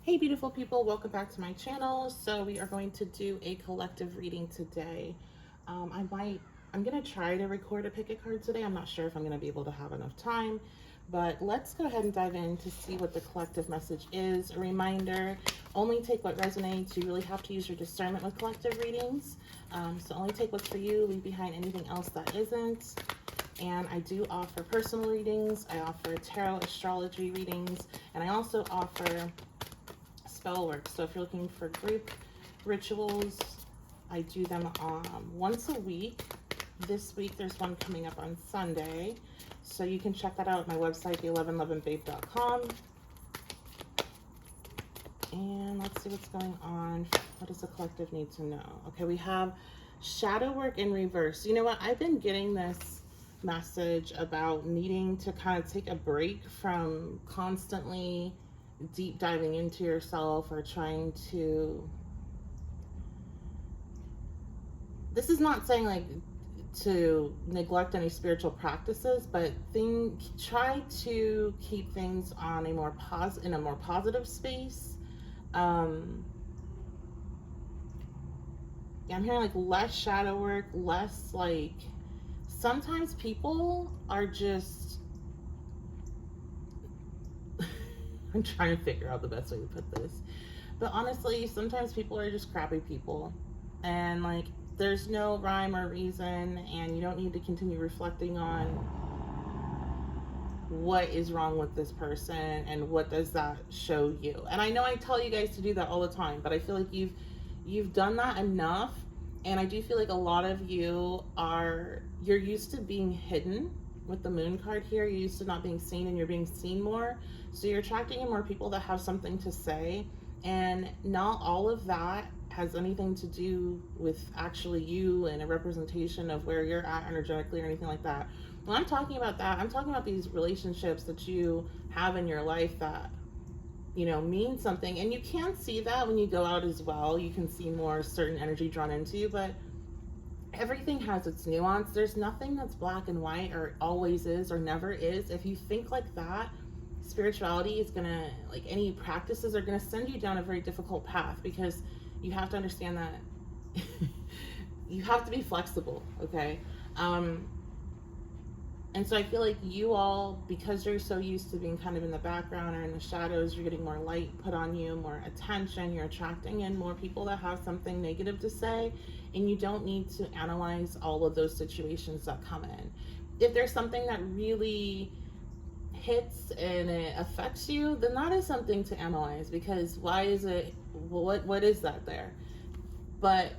Hey beautiful people, welcome back to my channel. So we are going to do a collective reading today. I'm gonna try to record a pick a card today. I'm not sure if I'm gonna be able to have enough time, but let's go ahead and dive in to see what the collective message is. A reminder, only take what resonates. You really have to use your discernment with collective readings. So only take what's for you, leave behind anything else that isn't. And I do offer personal readings. I offer tarot astrology readings, and I also offer spell work. So if you're looking for group rituals, I do them once a week. This week there's one coming up on Sunday, so you can check that out at my website, the1111babe.com. And let's see what's going on. What does the collective need to know? Okay, we have shadow work in reverse. You know what, I've been getting this message about needing to kind of take a break from constantly deep diving into yourself or trying to, this is not saying like to neglect any spiritual practices, but try to keep things on a more positive space. I'm hearing like less shadow work, less like, sometimes people are just I'm trying to figure out the best way to put this, but honestly, sometimes people are just crappy people, and like there's no rhyme or reason, and you don't need to continue reflecting on what is wrong with this person and what does that show you. And I know I tell you guys to do that all the time, but I feel like you've done that enough, and I do feel like a lot of you're used to being hidden. With the moon card here, you're used to not being seen, and you're being seen more, so you're attracting in more people that have something to say, and not all of that has anything to do with actually you and a representation of where you're at energetically or anything like that. When I'm talking about that, I'm talking about these relationships that you have in your life that, you know, mean something, and you can see that when you go out as well. You can see more certain energy drawn into you, but everything has its nuance. There's nothing that's black and white, or always is or never is. If you think like that, spirituality is gonna, like any practices are gonna send you down a very difficult path, because you have to understand that you have to be flexible, okay? And so I feel like you all, because you're so used to being kind of in the background or in the shadows, you're getting more light put on you, more attention, you're attracting in more people that have something negative to say, and you don't need to analyze all of those situations that come in. If there's something that really hits and it affects you, then that is something to analyze, because why is it, what is that there? But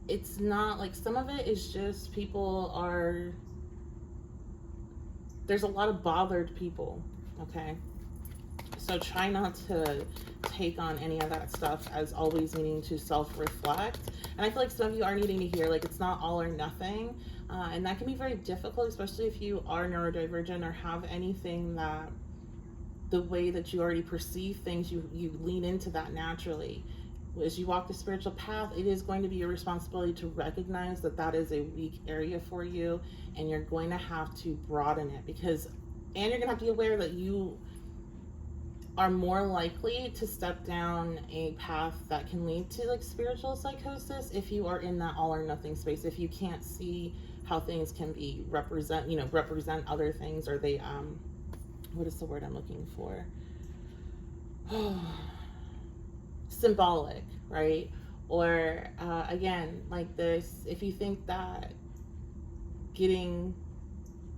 it's not like, some of it is just people are, there's a lot of bothered people, okay? So try not to take on any of that stuff as always needing to self-reflect. And I feel like some of you are needing to hear, like, it's not all or nothing. And that can be very difficult, especially if you are neurodivergent or have anything that, the way that you already perceive things, you lean into that naturally. As you walk the spiritual path, it is going to be your responsibility to recognize that that is a weak area for you, and you're going to have to broaden it, because, and you're going to have to be aware that you are more likely to step down a path that can lead to like spiritual psychosis if you are in that all or nothing space. If you can't see how things can be represent other things, or they what is the word I'm looking for? Symbolic, right? Or again, like this, if you think that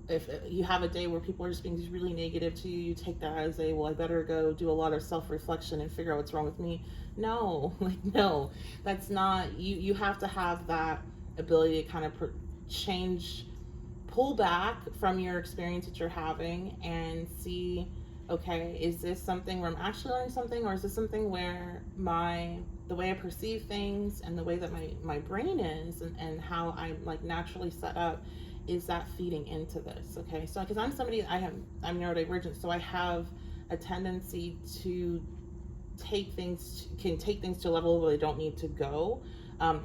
if you have a day where people are just being really negative to you, you take that as a, well, I better go do a lot of self-reflection and figure out what's wrong with me. No, like, no, that's not, you have to have that ability to kind of pull back from your experience that you're having and see, okay, is this something where I'm actually learning something, or is this something where the way I perceive things and the way that my brain is, and how I'm like naturally set up, is that feeding into this? Okay, so because I'm somebody, I'm neurodivergent, so I have a tendency to take things to a level where they don't need to go,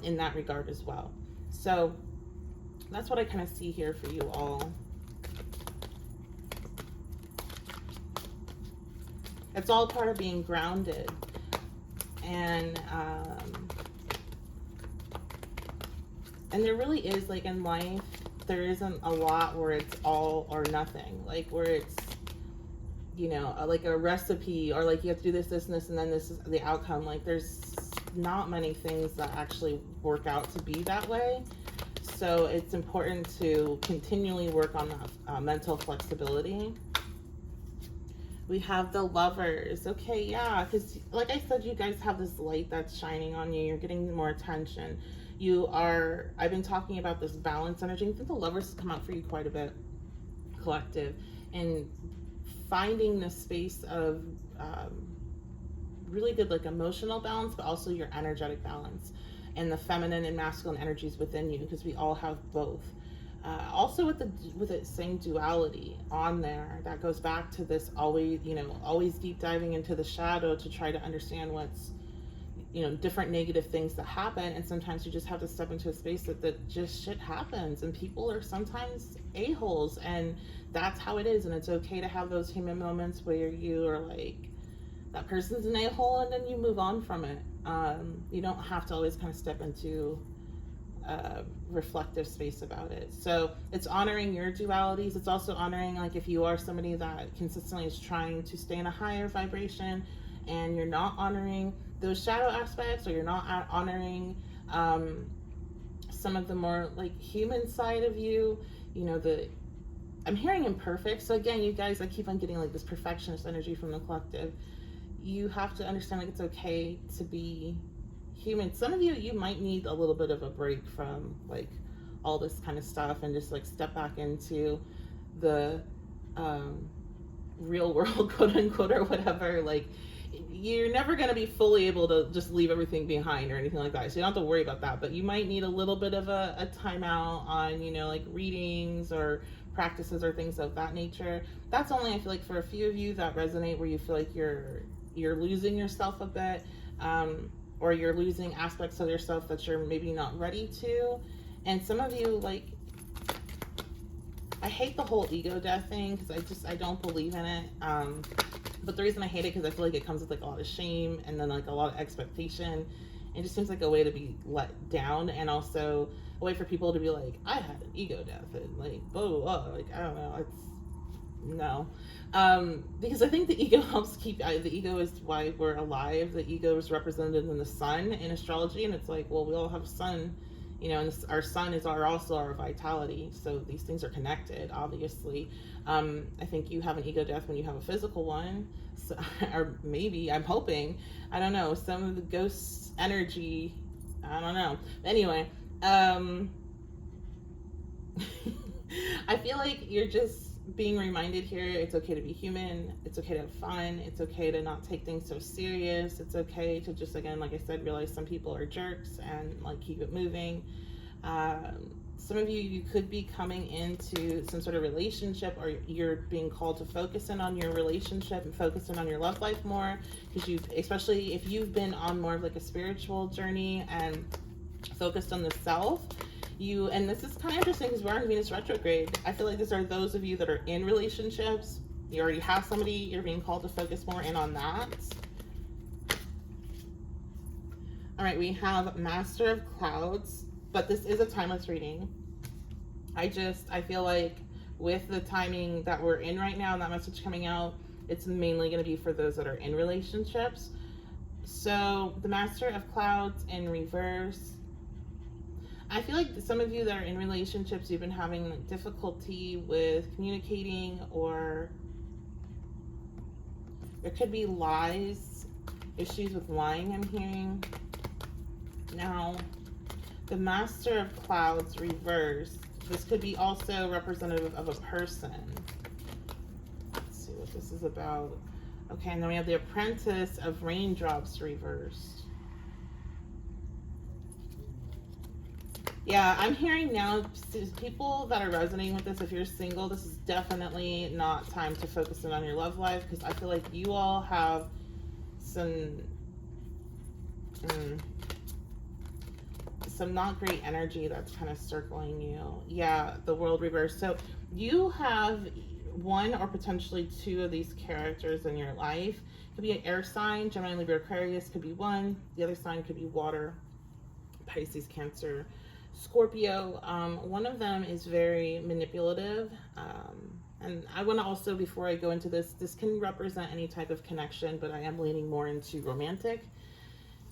in that regard as well. So that's what I kind of see here for you all. It's all part of being grounded. And there really is, like, in life, there isn't a lot where it's all or nothing, like where it's, you know, like a recipe, or like you have to do this, this, and this, and then this is the outcome. Like, there's not many things that actually work out to be that way. So it's important to continually work on that mental flexibility. We have the Lovers. Okay, yeah, because like I said, you guys have this light that's shining on you. You're getting more attention. I've been talking about this balance energy. I think the Lovers has come out for you quite a bit, collective, and finding the space of really good, like, emotional balance, but also your energetic balance and the feminine and masculine energies within you, because we all have both. Also with it saying duality on there, that goes back to this always deep diving into the shadow to try to understand what's, different negative things that happen. And sometimes you just have to step into a space that just shit happens, and people are sometimes a-holes, and that's how it is. And it's okay to have those human moments where you are like, that person's an a-hole, and then you move on from it. You don't have to always kind of step into reflective space about it. So it's honoring your dualities. It's also honoring, like, if you are somebody that consistently is trying to stay in a higher vibration and you're not honoring those shadow aspects, or you're not honoring some of the more, like, human side of you, I'm hearing imperfect. So again, you guys, I keep on getting, like, this perfectionist energy from the collective. You have to understand, like, it's okay to be human. Some of you might need a little bit of a break from, like, all this kind of stuff, and just, like, step back into the real world, quote unquote, or whatever. Like, you're never going to be fully able to just leave everything behind or anything like that, so you don't have to worry about that. But you might need a little bit of a timeout on, like, readings or practices or things of that nature. That's only, I feel like, for a few of you that resonate, where you feel like you're losing yourself a bit, or you're losing aspects of yourself that you're maybe not ready to. And some of you, like, I hate the whole ego death thing, because I don't believe in it. But the reason I hate it, because I feel like it comes with, like, a lot of shame, and then, like, a lot of expectation. It just seems like a way to be let down, and also a way for people to be like, I had an ego death, and, like, blah, blah, blah. Like, I don't know. No. Because I think the ego helps keep, the ego is why we're alive. The ego is represented in the sun in astrology, and it's like, well, we all have sun, and our sun is also our vitality. So these things are connected, obviously. I think you have an ego death when you have a physical one, so, or maybe, I'm hoping, I don't know, some of the ghost energy, I don't know. Anyway, I feel like you're just being reminded here, it's okay to be human, it's okay to have fun, it's okay to not take things so serious, it's okay to just, again, like I said, realize some people are jerks, and, like, keep it moving. Some of you could be coming into some sort of relationship, or you're being called to focus in on your relationship and focus in on your love life more, because especially if you've been on more of, like, a spiritual journey and focused on the self, and this is kind of interesting because we're on Venus retrograde. I feel like these are those of you that are in relationships. You already have somebody, you're being called to focus more in on that. All right, we have Master of Clouds, but this is a timeless reading. I feel like with the timing that we're in right now and that message coming out, it's mainly going to be for those that are in relationships. So the Master of Clouds in reverse. I feel like some of you that are in relationships, you've been having, like, difficulty with communicating, or there could be lies, issues with lying, I'm hearing. Now, the Master of Clouds reverse, this could be also representative of a person. Let's see what this is about. Okay, and then we have the Apprentice of Raindrops reversed. Yeah, I'm hearing now, people that are resonating with this, if you're single, this is definitely not time to focus in on your love life, because I feel like you all have some not great energy that's kind of circling you. Yeah, the World reversed. So you have one or potentially two of these characters in your life, Could be an air sign, Gemini, Libra, Aquarius could be one. The other sign could be water, Pisces, Cancer, Scorpio. One of them is very manipulative. And I want to also, before I go into this can represent any type of connection, but I am leaning more into romantic.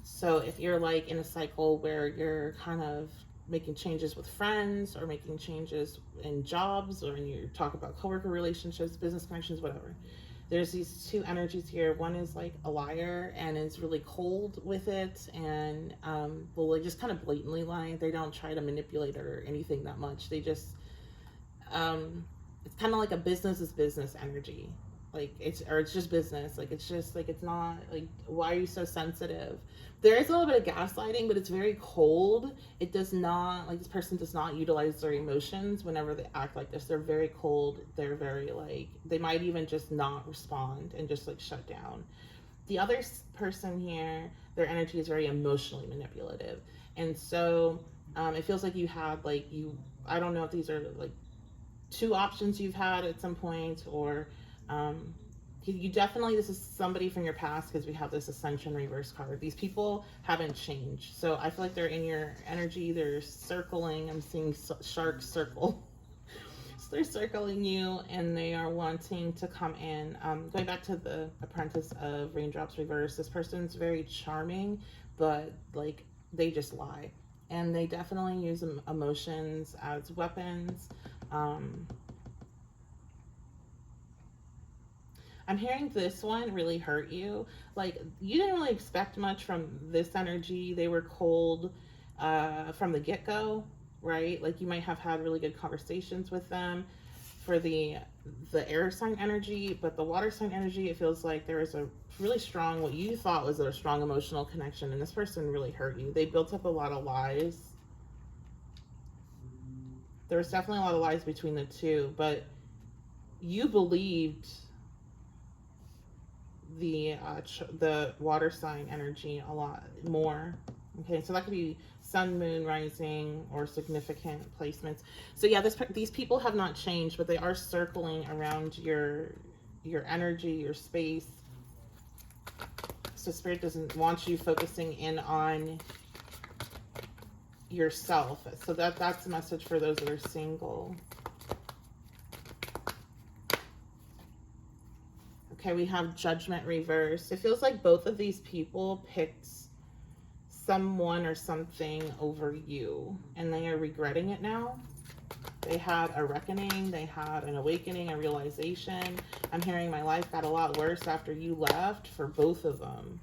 So if you're like in a cycle where you're kind of making changes with friends or making changes in jobs, or when you talk about coworker relationships, business connections, whatever, there's these two energies here. One is like a liar and is really cold with it, and will like just kind of blatantly lie. They don't try to manipulate or anything that much. They just it's kind of like a business is business energy. Like it's just business. Like it's just like, it's not like, why are you so sensitive? There is a little bit of gaslighting, but it's very cold. It does not, like, this person does not utilize their emotions whenever they act like this. They're very cold. They're very like, they might even just not respond and just like shut down. The other person here, their energy is very emotionally manipulative. And so it feels like you had like, I don't know if these are like two options you've had at some point, or you definitely, this is somebody from your past, because we have this Ascension reverse card. These people haven't changed, so I feel like they're in your energy. They're circling. I'm seeing sharks circle. So they're circling you, and they are wanting to come in. Going back to the Apprentice of Raindrops reverse, this person's very charming, but like they just lie, and they definitely use emotions as weapons. I'm hearing this one really hurt you. Like, you didn't really expect much from this energy. They were cold from the get-go, right? Like, you might have had really good conversations with them for the air sign energy, but the water sign energy, it feels like there is a really strong, what you thought was a strong emotional connection, and this person really hurt you. They built up a lot of lies. There was definitely a lot of lies between the two, but you believed the water sign energy a lot more. Okay, so that could be sun, moon, rising, or significant placements. So yeah, these people have not changed, but they are circling around your energy, your space. So Spirit doesn't want you focusing in on yourself. So that's a message for those that are single. Okay, we have Judgment reverse. It feels like both of these people picked someone or something over you, and they are regretting it now. They had a reckoning, they had an awakening, a realization. I'm hearing my life got a lot worse after you left for both of them.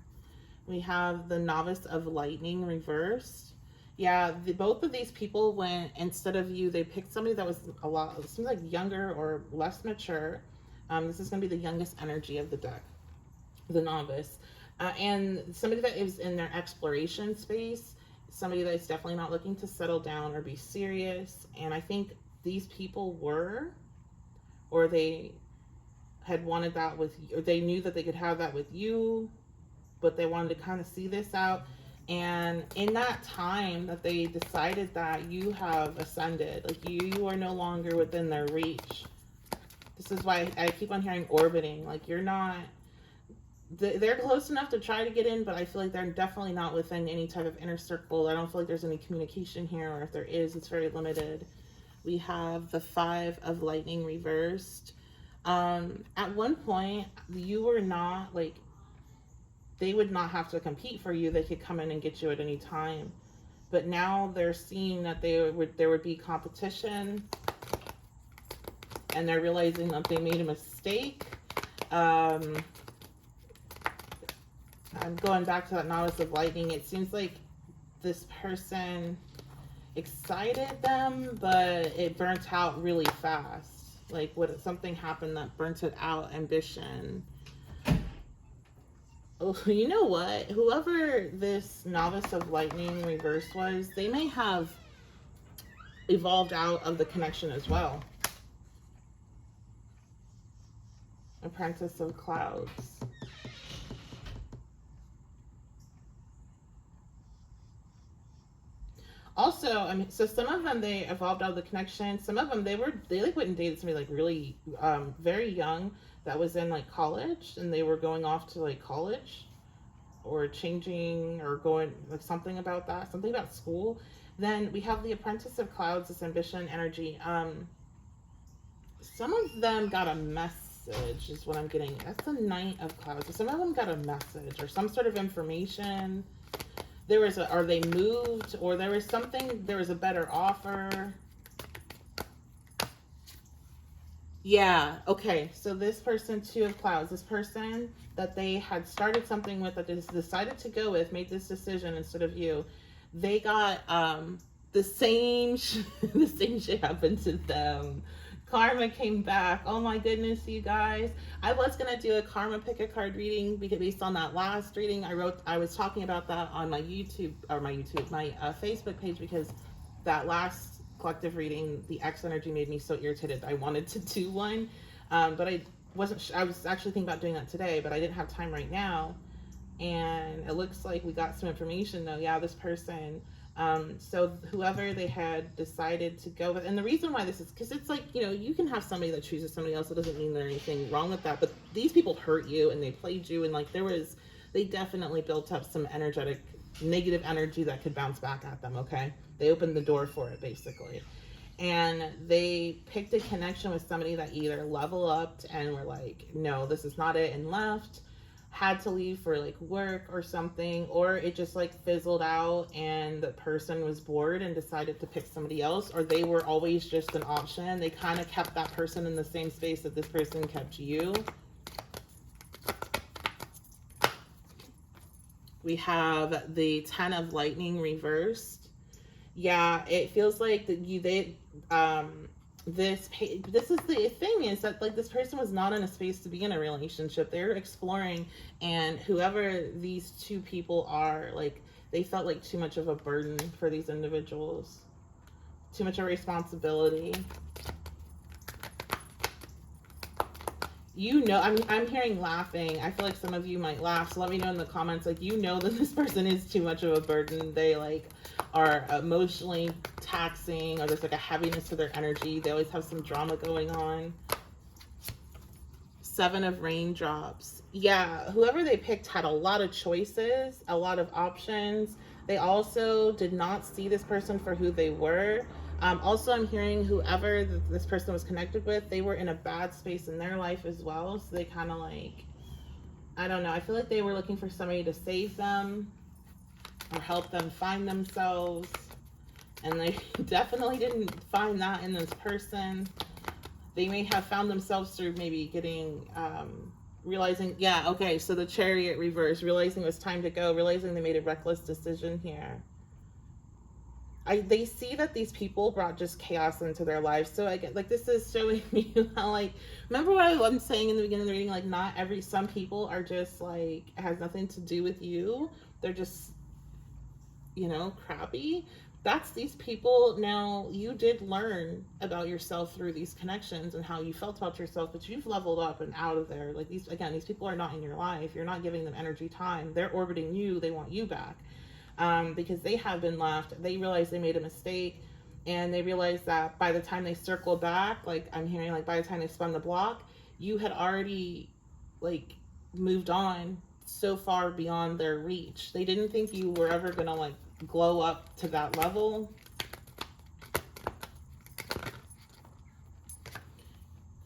We have the Novice of Lightning reversed. Yeah, both of these people went, instead of you, they picked somebody that was it seems like younger or less mature. This is going to be the youngest energy of the deck, the Novice. And somebody that is in their exploration space, somebody that is definitely not looking to settle down or be serious. And I think these people were, or they had wanted that with you, or they knew that they could have that with you, but they wanted to kind of see this out. And in that time that they decided that you have ascended, like you are no longer within their reach. This is why I keep on hearing orbiting. Like, you're not, they're close enough to try to get in, but I feel like they're definitely not within any type of inner circle. I don't feel like there's any communication here, or if there is, it's very limited. We have the Five of Lightning reversed. At one point, you were not, like, they would not have to compete for you. They could come in and get you at any time. But now they're seeing that there would be competition, and they're realizing that they made a mistake. I'm going back to that Novice of Lightning. It seems like this person excited them, but it burnt out really fast. Like, something happened that burnt it out, ambition. Oh, you know what? Whoever this Novice of Lightning reverse was, they may have evolved out of the connection as well. Apprentice of Clouds. Also, I mean, so some of them they evolved out of the connection. Some of them they like went and dated somebody like really very young that was in like college, and they were going off to like college or changing or going like something about that, something about school. Then we have the Apprentice of Clouds, this ambition energy. Some of them got a message, is what I'm getting. That's the Knight of Clouds. So some of them got a message or some sort of information. There was a, or they moved, or there was something, there was a better offer. Yeah, okay. So this person, Two of Clouds, this person that they had started something with, that they decided to go with, made this decision instead of you. They got the same the same shit happened to them. Karma came back. Oh my goodness, you guys. I was gonna do a karma pick a card reading because based on that last reading I was talking about that on my Facebook page, because that last collective reading, the X energy made me so irritated. I wanted to do one, but I wasn't. I was actually thinking about doing that today, but I didn't have time right now. And it looks like we got some information though. Yeah, this person. So whoever they had decided to go with, and the reason why this is because it's like, you know, you can have somebody that chooses somebody else. It doesn't mean there's anything wrong with that. But these people hurt you and they played you, and like they definitely built up some energetic negative energy that could bounce back at them. Okay, they opened the door for it basically, and they picked a connection with somebody that either level upped and were like, no, this is not it, and left, had to leave for like work or something, or it just like fizzled out and the person was bored and decided to pick somebody else, or they were always just an option. They kind of kept that person in the same space that this person kept you. We have the 10 of Lightning reversed. Yeah, it feels like that this is the thing, is that like this person was not in a space to be in a relationship. They're exploring, and whoever these two people are, like they felt like too much of a burden for these individuals, too much of a responsibility. You know, I'm hearing laughing. I feel like some of you might laugh, so let me know in the comments, like, you know that this person is too much of a burden. They like are emotionally taxing, or there's like a heaviness to their energy. They always have some drama going on. 7 of Raindrops. Yeah, whoever they picked had a lot of choices, a lot of options. They also did not see this person for who they were. Also, I'm hearing whoever this person was connected with, they were in a bad space in their life as well. So they kind of like, I don't know. I feel like they were looking for somebody to save them or help them find themselves. And they definitely didn't find that in this person. They may have found themselves through maybe getting, realizing, yeah, okay, so the Chariot reverse, realizing it was time to go, realizing they made a reckless decision here. They see that these people brought just chaos into their lives. So I get like, this is showing me how, like, remember what I'm saying in the beginning of the reading, like some people are just like, it has nothing to do with you. They're just, you know, crappy. That's these people. Now, you did learn about yourself through these connections and how you felt about yourself, but you've leveled up and out of there. Like these people are not in your life. You're not giving them energy, time. They're orbiting you. They want you back. Because they have been left. They realized they made a mistake, and they realized that by the time they circled back, like I'm hearing, like by the time they spun the block, you had already like moved on so far beyond their reach. They didn't think you were ever gonna like glow up to that level.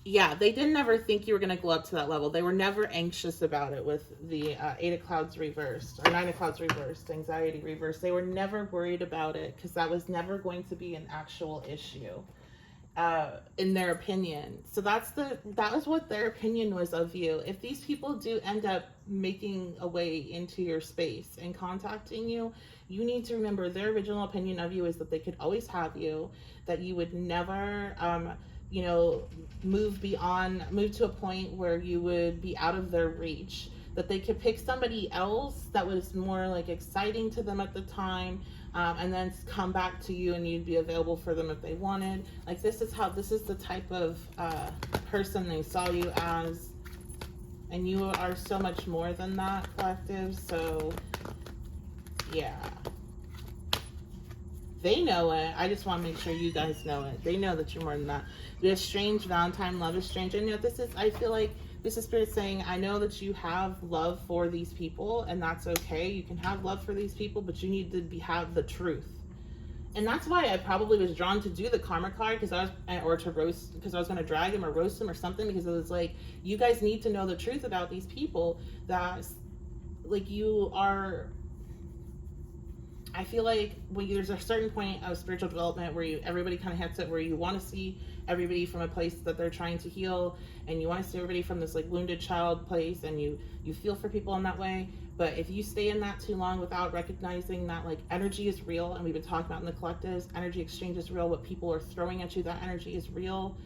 Yeah, they didn't ever think you were going to glow up to that level. They were never anxious about it with the 8 of Clouds reversed, or 9 of Clouds reversed, anxiety reversed. They were never worried about it because that was never going to be an actual issue, in their opinion. So that was what their opinion was of you. If these people do end up making a way into your space and contacting you, you need to remember their original opinion of you is that they could always have you, that you would never, you know, move to a point where you would be out of their reach, that they could pick somebody else that was more like exciting to them at the time, and then come back to you and you'd be available for them if they wanted. Like this is the type of person they saw you as, and you are so much more than that, collective. So yeah. They know it. I just want to make sure you guys know it. They know that you're more than that. We have strange Valentine. Love is strange. And this is, I feel like this is Spirit saying, I know that you have love for these people, and that's okay. You can have love for these people, but you need to have the truth. And that's why I probably was drawn to do the karma card, because I was, or to roast, because I was going to drag him or roast him or something, because it was like, you guys need to know the truth about these people, that like you are. I feel like when there's a certain point of spiritual development where everybody kind of hits it, where you want to see everybody from a place that they're trying to heal, and you want to see everybody from this like wounded child place, and you feel for people in that way. But if you stay in that too long without recognizing that like energy is real, and we've been talking about in the collectives, energy exchange is real, what people are throwing at you, that energy is real,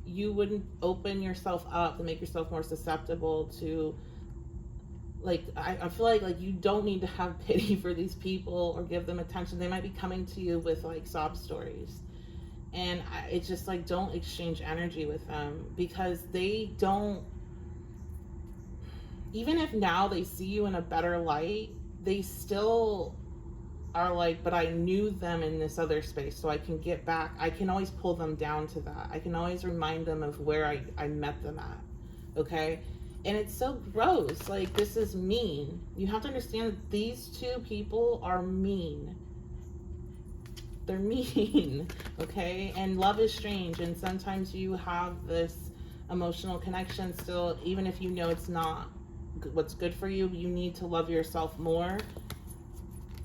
you wouldn't open yourself up to make yourself more susceptible to, like, I feel like you don't need to have pity for these people or give them attention. They might be coming to you with like sob stories, and it's just like, don't exchange energy with them, because they don't, even if now they see you in a better light, they still are like, but I knew them in this other space, so I can get back. I can always pull them down to that. I can always remind them of where I met them at. Okay? And it's so gross. Like, this is mean. You have to understand that these two people are mean. They're mean. Okay? And love is strange. And sometimes you have this emotional connection still, even if you know it's not what's good for you. You need to love yourself more.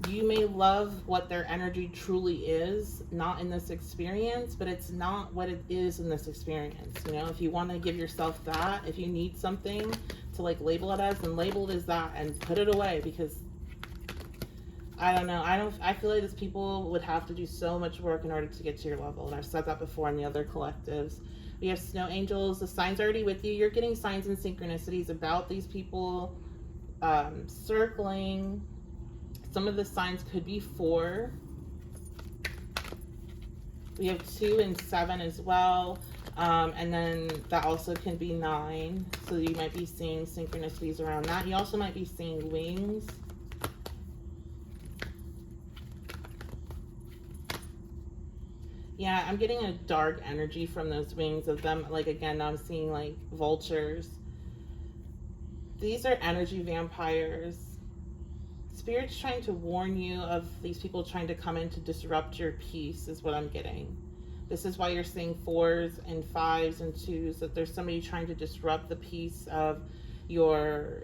You may love what their energy truly is, not in this experience, but it's not what it is in this experience. You know, if you want to give yourself that, if you need something to like label it as, then label it as that and put it away, because I don't know. I feel like these people would have to do so much work in order to get to your level. And I've said that before in the other collectives. We have snow angels. The signs are already with you. You're getting signs and synchronicities about these people circling. Some of the signs could be 4. We have 2 and 7 as well. And then that also can be 9. So you might be seeing synchronicities around that. You also might be seeing wings. Yeah, I'm getting a dark energy from those wings of them. Like, again, I'm seeing like vultures. These are energy vampires. Spirit's trying to warn you of these people trying to come in to disrupt your peace, is what I'm getting. This is why you're seeing 4s and 5s and 2s, that there's somebody trying to disrupt the peace of your,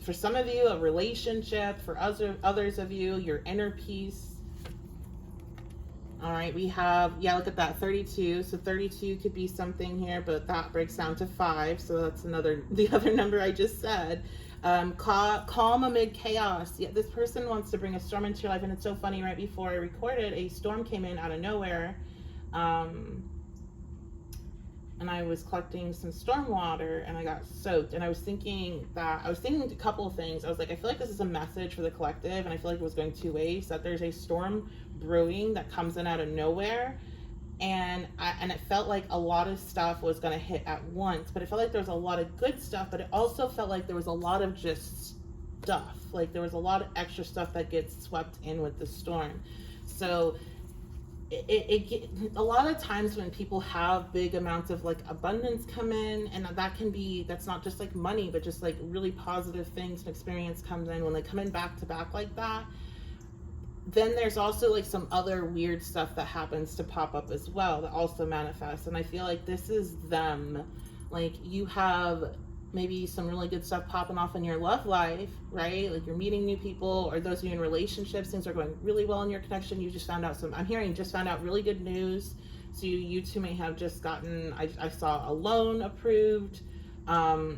for some of you, a relationship. For others of you, your inner peace. All right, we have, yeah, look at that, 32. So 32 could be something here, but that breaks down to 5. So that's the other number I just said. Calm amid chaos. Yeah, this person wants to bring a storm into your life. And it's so funny, right before I recorded, a storm came in out of nowhere. And I was collecting some storm water and I got soaked. And I was thinking a couple of things. I was like, I feel like this is a message for the collective, and I feel like it was going 2 ways, that there's a storm brewing that comes in out of nowhere. And it felt like a lot of stuff was going to hit at once, but it felt like there was a lot of good stuff, but it also felt like there was a lot of just stuff. Like there was a lot of extra stuff that gets swept in with the storm. So a lot of times when people have big amounts of like abundance come in, and that's not just like money, but just like really positive things and experience comes in, when they come in back to back like that, then there's also like some other weird stuff that happens to pop up as well that also manifests. And I feel like this is them. Like, you have maybe some really good stuff popping off in your love life, right? Like, you're meeting new people, or those of you in relationships, things are going really well in your connection. You just found out really good news. So you two may have just gotten, I saw a loan approved,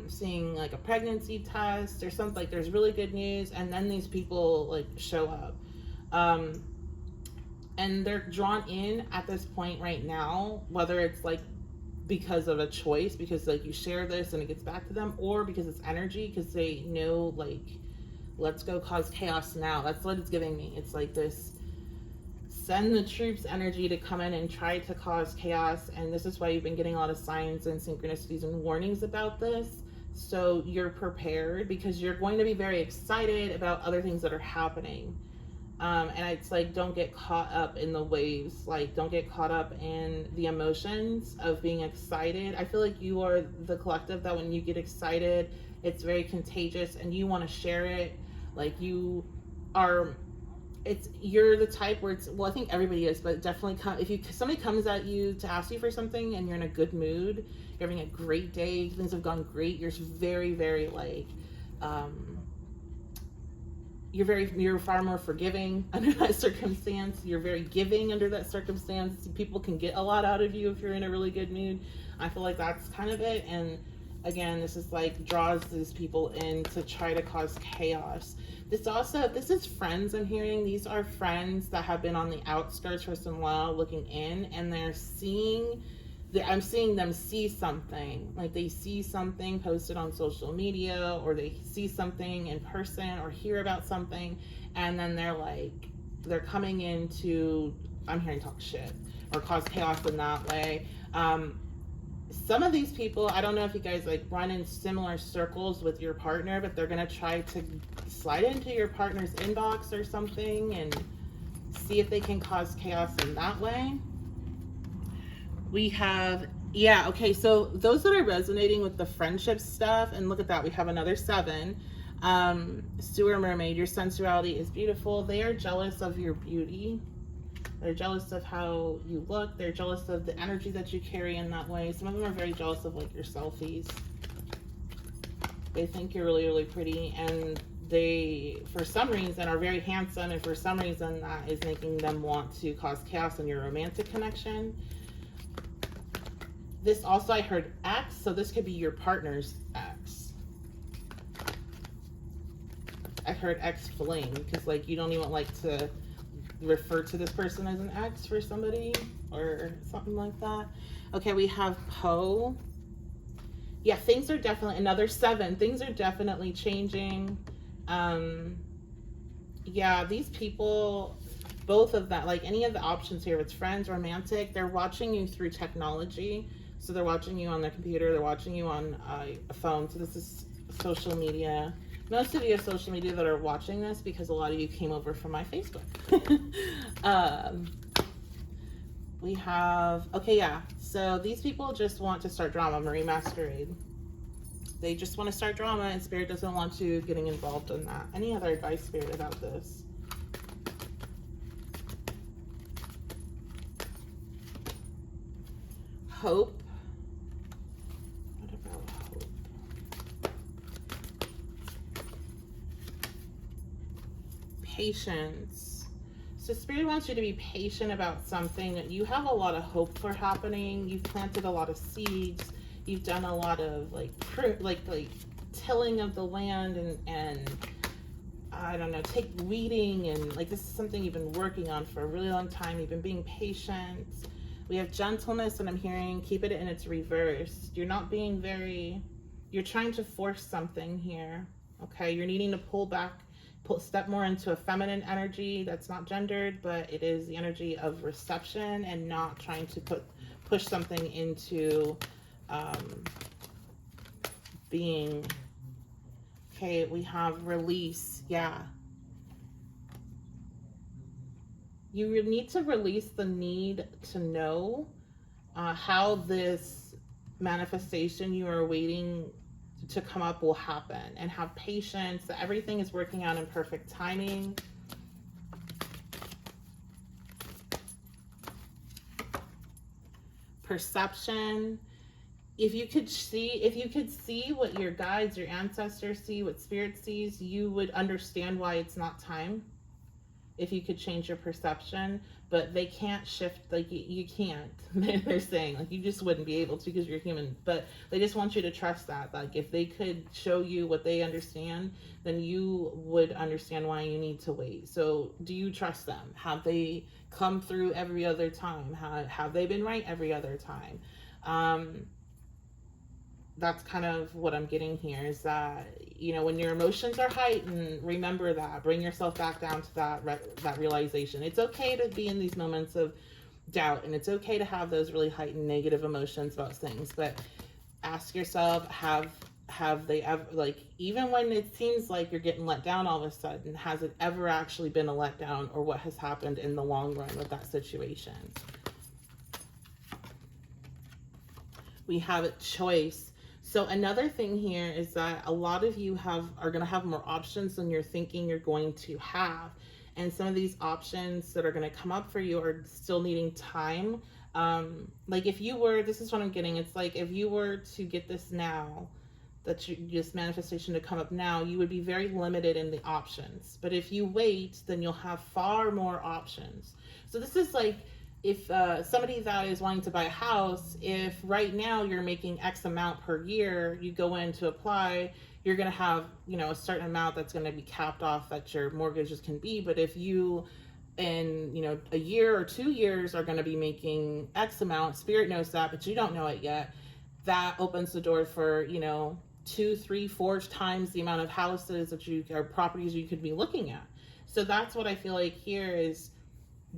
seeing like a pregnancy test or something. Like, there's really good news, and then these people like show up. And they're drawn in at this point right now, whether it's like because of a choice, because like you share this and it gets back to them, or because it's energy, because they know, like, let's go cause chaos now. That's what it's giving me. It's like this send the troops energy to come in and try to cause chaos. And this is why you've been getting a lot of signs and synchronicities and warnings about this. So you're prepared, because you're going to be very excited about other things that are happening. And it's like, don't get caught up in the waves. Like, don't get caught up in the emotions of being excited. I feel like you are the collective that when you get excited, it's very contagious and you want to share it. Like, you are, you're the type where it's, well, I think everybody is, but definitely if somebody comes at you to ask you for something and you're in a good mood, you're having a great day, things have gone great, you're very, very like, you're far more forgiving under that circumstance. You're very giving under that circumstance. People can get a lot out of you if you're in a really good mood. I feel like that's kind of it. And again, this is like draws these people in to try to cause chaos. This is friends I'm hearing. These are friends that have been on the outskirts for some while looking in, and I'm seeing them see something, like they see something posted on social media, or they see something in person, or hear about something, and then they're coming in to, I'm hearing, talk shit or cause chaos in that way. Some of these people, I don't know if you guys like run in similar circles with your partner, but they're gonna try to slide into your partner's inbox or something and see if they can cause chaos in that way. We have, yeah, okay, so those that are resonating with the friendship stuff, and look at that, we have another 7. Sewer Mermaid, your sensuality is beautiful. They are jealous of your beauty. They're jealous of how you look. They're jealous of the energy that you carry in that way. Some of them are very jealous of like your selfies. They think you're really, really pretty, and they, for some reason, are very handsome, and for some reason that is making them want to cause chaos in your romantic connection. This also, I heard ex, so this could be your partner's ex. I heard ex fling, because like you don't even like to refer to this person as an ex for somebody or something like that. Okay, we have Poe. Yeah, things are definitely, another 7. Things are definitely changing. Yeah, these people, both of that, like any of the options here, if it's friends, romantic, they're watching you through technology. So they're watching you on their computer, they're watching you on a phone. So this is social media. Most of you have social media that are watching this because a lot of you came over from my Facebook. We have, okay, yeah. So these people just want to start drama, Marie Masquerade. They just want to start drama, and Spirit doesn't want you getting involved in that. Any other advice, Spirit, about this? Hope. Patience. So Spirit wants you to be patient about something that you have a lot of hope for happening. You've planted a lot of seeds. You've done a lot of like tilling of the land and I don't know, weeding, and like this is something you've been working on for a really long time. You've been being patient. We have gentleness, and I'm hearing keep it in its reverse. You're not being you're trying to force something here. Okay, you're needing to pull back, step more into a feminine energy that's not gendered, but it is the energy of reception and not trying to push something into being. Okay, we have release. Yeah. You need to release the need to know how this manifestation you are waiting to come up will happen, and have patience that everything is working out in perfect timing. Perception. If you could see what your guides, your ancestors see, what Spirit sees, you would understand why it's not time. If you could change your perception, but they can't shift, like you can't. They're saying like you just wouldn't be able to because you're human, but they just want you to trust that. Like if they could show you what they understand, then you would understand why you need to wait. So do you trust them? Have they come through every other time? Have they been right every other time? That's kind of what I'm getting here, is that, you know, when your emotions are heightened, remember that. Bring yourself back down to that realization. It's okay to be in these moments of doubt, and it's okay to have those really heightened negative emotions about things, but ask yourself, have have they ever, like, even when it seems like you're getting let down all of a sudden, has it ever actually been a letdown, or what has happened in the long run with that situation? We have a choice. So another thing here is that a lot of you are going to have more options than you're thinking you're going to have. And some of these options that are going to come up for you are still needing time. Like if you were, this is what I'm getting. It's like if you were to get this now, this manifestation to come up now, you would be very limited in the options. But if you wait, then you'll have far more options. So this is like, if somebody that is wanting to buy a house, if right now you're making X amount per year, you go in to apply, you're going to have, you know, a certain amount that's going to be capped off that your mortgages can be. But if you, in, you know, a year or 2 years are going to be making X amount, Spirit knows that, but you don't know it yet, that opens the door for, you know, 2, 3, 4 times the amount of houses that you, or properties you could be looking at. So that's what I feel like here is,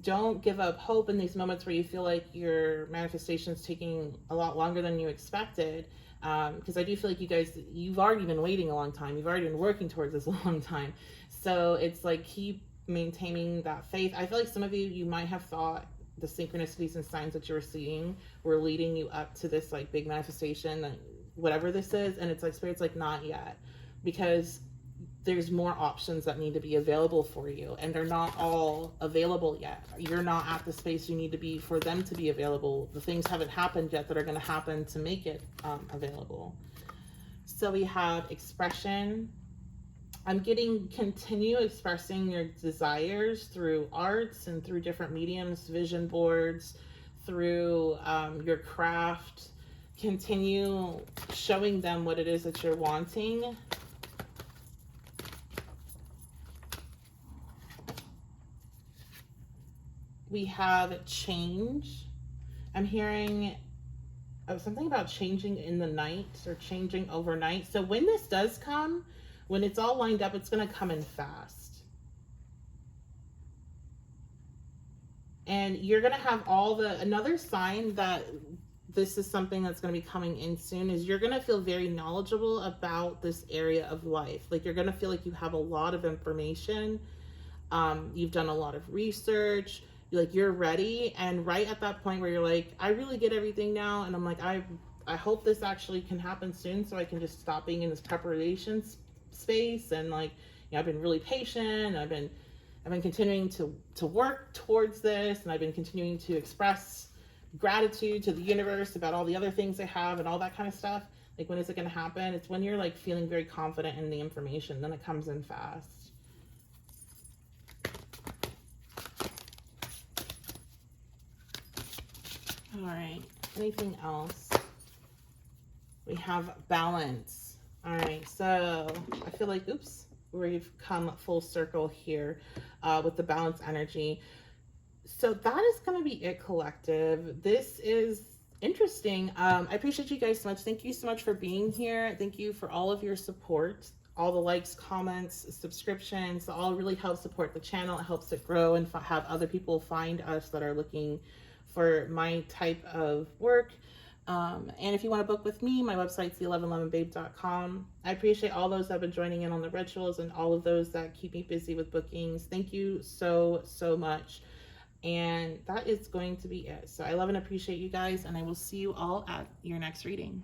don't give up hope in these moments where you feel like your manifestation is taking a lot longer than you expected. Because I do feel like you guys, you've already been waiting a long time. You've already been working towards this a long time. So it's like, keep maintaining that faith. I feel like some of you might have thought the synchronicities and signs that you're seeing were leading you up to this like big manifestation, whatever this is. And it's like, Spirit's like, not yet. Because there's more options that need to be available for you, and they're not all available yet. You're not at the space you need to be for them to be available. The things haven't happened yet that are going to happen to make it available. So we have expression. I'm getting continue expressing your desires through arts and through different mediums, vision boards, through your craft. Continue showing them what it is that you're wanting. We have change. I'm hearing something about changing in the night or changing overnight. So when this does come, when it's all lined up, it's going to come in fast. And you're going to have another sign that this is something that's going to be coming in soon is you're going to feel very knowledgeable about this area of life. Like you're going to feel like you have a lot of information. You've done a lot of research. Like you're ready, and right at that point where you're like, I really get everything now, and I'm like, I hope this actually can happen soon so I can just stop being in this preparation space. And like, you know, I've been really patient. I've been continuing to work towards this, and I've been continuing to express gratitude to the universe about all the other things I have and all that kind of stuff. Like, when is it going to happen? It's when you're like feeling very confident in the information, then it comes in fast. All right, anything else? We have balance. All right, so I feel like, oops, we've come full circle here with the balance energy. So that is going to be it, collective. This is interesting. I appreciate you guys so much. Thank you so much for being here. Thank you for all of your support. All the likes, comments, subscriptions, all really help support the channel. It helps it grow and have other people find us that are looking for my type of work. And if you want to book with me, my website's the1111babe.com. I appreciate all those that have been joining in on the rituals and all of those that keep me busy with bookings. Thank you so, so much. And that is going to be it. So I love and appreciate you guys, and I will see you all at your next reading.